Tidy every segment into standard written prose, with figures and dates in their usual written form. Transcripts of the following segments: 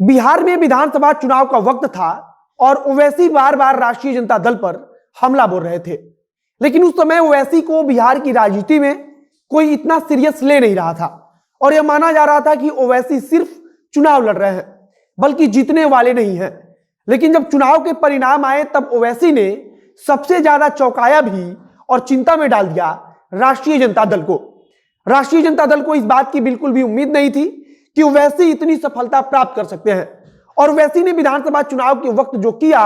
बिहार में विधानसभा चुनाव का वक्त था और ओवैसी बार बार राष्ट्रीय जनता दल पर हमला बोल रहे थे, लेकिन उस समय ओवैसी को बिहार की राजनीति में कोई इतना सीरियस ले नहीं रहा था और यह माना जा रहा था कि ओवैसी सिर्फ चुनाव लड़ रहे हैं, बल्कि जीतने वाले नहीं हैं। लेकिन जब चुनाव के परिणाम आए तब ओवैसी ने सबसे ज्यादा चौंकाया भी और चिंता में डाल दिया राष्ट्रीय जनता दल को। राष्ट्रीय जनता दल को इस बात की बिल्कुल भी उम्मीद नहीं थी कि ओवैसी इतनी सफलता प्राप्त कर सकते हैं और ओवैसी ने विधानसभा चुनाव के वक्त जो किया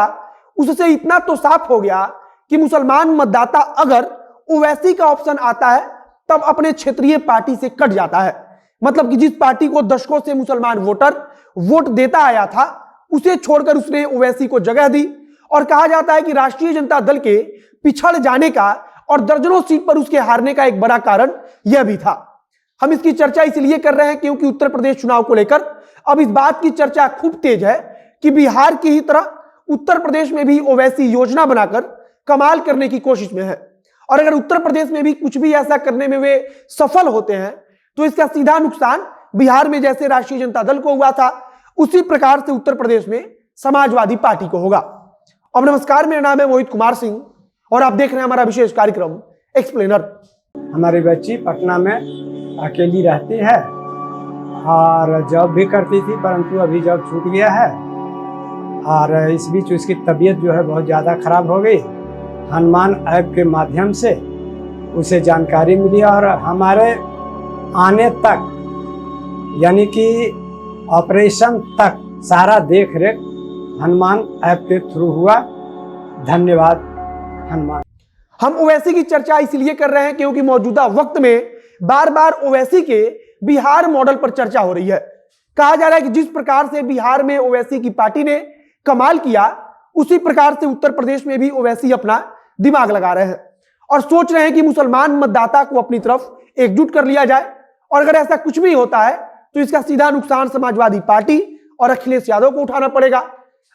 उससे इतना तो साफ हो गया कि मुसलमान मतदाता अगर ओवैसी का ऑप्शन आता है तब अपने क्षेत्रीय पार्टी से कट जाता है। मतलब कि जिस पार्टी को दशकों से मुसलमान वोटर वोट देता आया था उसे छोड़कर उसने ओवैसी को जगह दी और कहा जाता है कि राष्ट्रीय जनता दल के पिछड़ जाने का और दर्जनों सीट पर उसके हारने का एक बड़ा कारण यह भी था। हम इसकी चर्चा इसलिए कर रहे हैं क्योंकि उत्तर प्रदेश चुनाव को लेकर अब इस बात की चर्चा खूब तेज है कि बिहार की ही तरह उत्तर प्रदेश में भी ओवैसी योजना बनाकर कमाल करने की कोशिश में है और अगर उत्तर प्रदेश में भी कुछ भी ऐसा करने में वे सफल होते हैं तो इसका सीधा नुकसान बिहार में जैसे राष्ट्रीय जनता दल को हुआ था उसी प्रकार से उत्तर प्रदेश में समाजवादी पार्टी को होगा। अब नमस्कार, मेरा नाम है मोहित कुमार सिंह और आप देख रहे हैं हमारा विशेष कार्यक्रम एक्सप्लेनर। हमारी बच्ची पटना में अकेली रहती है और जॉब भी करती थी, परंतु अभी जॉब छूट गया है और इस बीच उसकी तबीयत जो है बहुत ज़्यादा खराब हो गई। हनुमान ऐप के माध्यम से उसे जानकारी मिली और हमारे आने तक यानी कि ऑपरेशन तक सारा देख रेख हनुमान ऐप के थ्रू हुआ। धन्यवाद हनुमान। हम ओवैसी की चर्चा इसलिए कर रहे हैं क्योंकि मौजूदा वक्त में बार बार ओवैसी के बिहार मॉडल पर चर्चा हो रही है। कहा जा रहा है कि जिस प्रकार से बिहार में ओवैसी की पार्टी ने कमाल किया उसी प्रकार से उत्तर प्रदेश में भी ओवैसी अपना दिमाग लगा रहे हैं और सोच रहे हैं कि मुसलमान मतदाता को अपनी तरफ एकजुट कर लिया जाए और अगर ऐसा कुछ भी होता है तो इसका सीधा नुकसान समाजवादी पार्टी और अखिलेश यादव को उठाना पड़ेगा।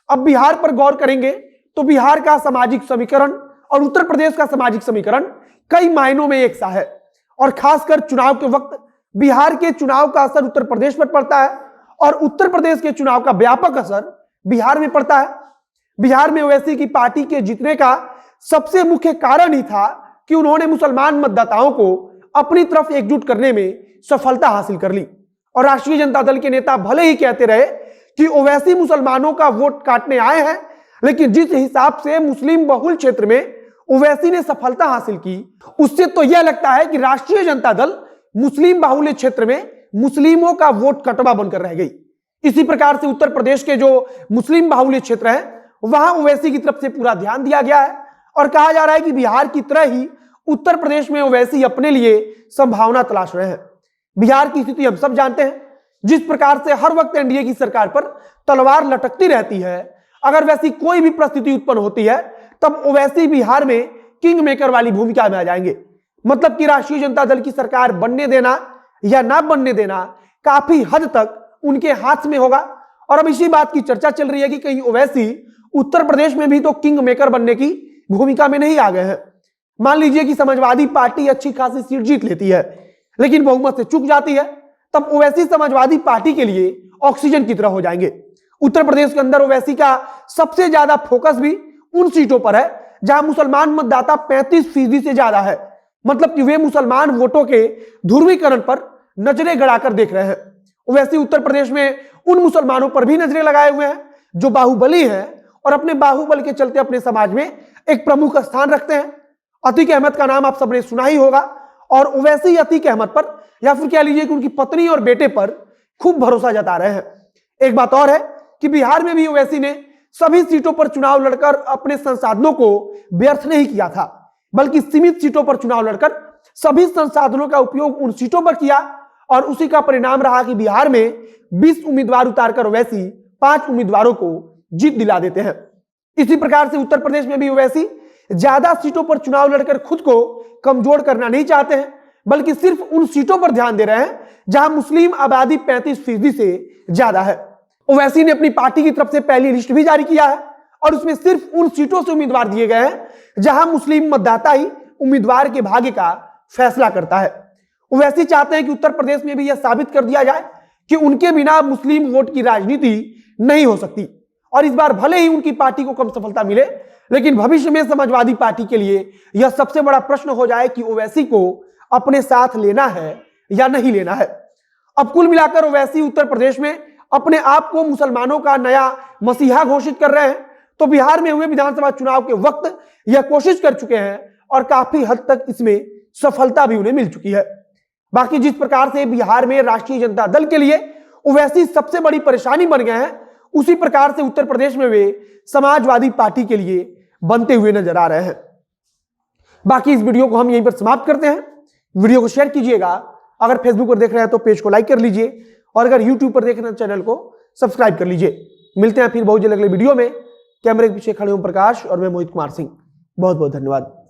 अब बिहार पर गौर करेंगे तो बिहार का सामाजिक समीकरण और उत्तर प्रदेश का सामाजिक समीकरण कई मायनों में एक सा है और खासकर चुनाव के वक्त बिहार के चुनाव का असर उत्तर प्रदेश पर पड़ता है और उत्तर प्रदेश के चुनाव का व्यापक असर बिहार में पड़ता है। बिहार में ओवैसी की पार्टी के जीतने का सबसे मुख्य कारण ही था कि उन्होंने मुसलमान मतदाताओं को अपनी तरफ एकजुट करने में सफलता हासिल कर ली और राष्ट्रीय जनता दल के नेता भले ही कहते रहे कि ओवैसी मुसलमानों का वोट काटने आए हैं, लेकिन जिस हिसाब से मुस्लिम बहुल क्षेत्र में ओवैसी ने सफलता हासिल की उससे तो यह लगता है कि राष्ट्रीय जनता दल मुस्लिम बाहुल्य क्षेत्र में मुस्लिमों का वोट कटवा बनकर रह गई। इसी प्रकार से उत्तर प्रदेश के जो मुस्लिम बाहुल्य क्षेत्र है वहां ओवैसी की तरफ से पूरा ध्यान दिया गया है और कहा जा रहा है कि बिहार की तरह ही उत्तर प्रदेश में ओवैसी अपने लिए संभावना तलाश रहे हैं। बिहार की स्थिति हम सब जानते हैं, जिस प्रकार से हर वक्त एनडीए की सरकार पर तलवार लटकती रहती है। अगर वैसी कोई भी परिस्थिति उत्पन्न होती है तब ओवैसी बिहार में किंग मेकर वाली भूमिका में आ जाएंगे। मतलब कि राष्ट्रीय जनता दल की सरकार बनने देना या ना बनने देना काफी हद तक उनके हाथ में होगा और अब इसी बात की चर्चा चल रही है कि कहीं ओवैसी उत्तर प्रदेश में भी तो किंग मेकर बनने की भूमिका में नहीं आ गए हैं। मान लीजिए कि समाजवादी पार्टी अच्छी खासी सीट जीत लेती है लेकिन बहुमत से चूक जाती है, तब ओवैसी समाजवादी पार्टी के लिए ऑक्सीजन की तरह हो जाएंगे। उत्तर प्रदेश के अंदर ओवैसी का सबसे ज्यादा फोकस भी उन सीटों पर है जहां मुसलमान मतदाता 35% से ज्यादा है। मतलब कि वे मुसलमान वोटों के ध्रुवीकरण पर नजरें गड़ाकर देख रहे हैं। ओवैसी उत्तर प्रदेश में उन मुसलमानों पर भी नजरें लगाए हुए हैं जो बाहुबली हैं और अपने बाहुबल के चलते अपने समाज में एक प्रमुख स्थान रखते हैं। अतीक अहमद का नाम आप सबने सुना ही होगा और ओवैसी अतीक अहमद पर या फिर कह लीजिए कि उनकी पत्नी और बेटे पर खूब भरोसा जता रहे हैं। एक बात और है कि बिहार में भी ओवैसी ने सभी सीटों पर चुनाव लड़कर अपने संसाधनों को व्यर्थ नहीं किया था, बल्कि सीमित सीटों पर चुनाव लड़कर सभी संसाधनों का उपयोग उन सीटों पर किया और उसी का परिणाम रहा कि बिहार में 20 उम्मीदवार उतारकर ओवैसी 5 उम्मीदवारों को जीत दिला देते हैं। इसी प्रकार से उत्तर प्रदेश में भी ओवैसी ज्यादा सीटों पर चुनाव लड़कर खुद को कमजोर करना नहीं चाहते हैं, बल्कि सिर्फ उन सीटों पर ध्यान दे रहे हैं जहां मुस्लिम आबादी 35% से ज्यादा है। ओवैसी ने अपनी पार्टी की तरफ से पहली लिस्ट भी जारी किया है और उसमें सिर्फ उन सीटों से उम्मीदवार दिए गए हैं जहां मुस्लिम मतदाता ही उम्मीदवार के भाग्य का फैसला करता है। ओवैसी चाहते हैं कि उत्तर प्रदेश में भी यह साबित कर दिया जाए कि उनके बिना मुस्लिम वोट की राजनीति नहीं हो सकती। और इस बार भले ही उनकी पार्टी को कम सफलता मिले, लेकिन भविष्य में समाजवादी पार्टी के लिए यह सबसे बड़ा प्रश्न हो जाए कि ओवैसी को अपने साथ लेना है या नहीं लेना है। अब कुल मिलाकर ओवैसी उत्तर प्रदेश में अपने आप को मुसलमानों का नया मसीहा घोषित कर रहे हैं, तो बिहार में हुए विधानसभा चुनाव के वक्त यह कोशिश कर चुके हैं और काफी हद तक इसमें सफलता भी उन्हें मिल चुकी है। बाकी जिस प्रकार से बिहार में राष्ट्रीय जनता दल के लिए ओवैसी सबसे बड़ी परेशानी बन गए हैं, उसी प्रकार से उत्तर प्रदेश में वे समाजवादी पार्टी के लिए बनते हुए नजर आ रहे हैं। बाकी इस वीडियो को हम यहीं पर समाप्त करते हैं। वीडियो को शेयर कीजिएगा, अगर फेसबुक पर देख रहे हैं तो पेज को लाइक कर लीजिए, और अगर यूट्यूब पर देख रहे हैं चैनल को सब्सक्राइब कर लीजिए। मिलते हैं फिर बहुत जल्द अगले वीडियो में। कैमरे के पीछे खड़े ओम प्रकाश और मैं मोहित कुमार सिंह। बहुत बहुत धन्यवाद।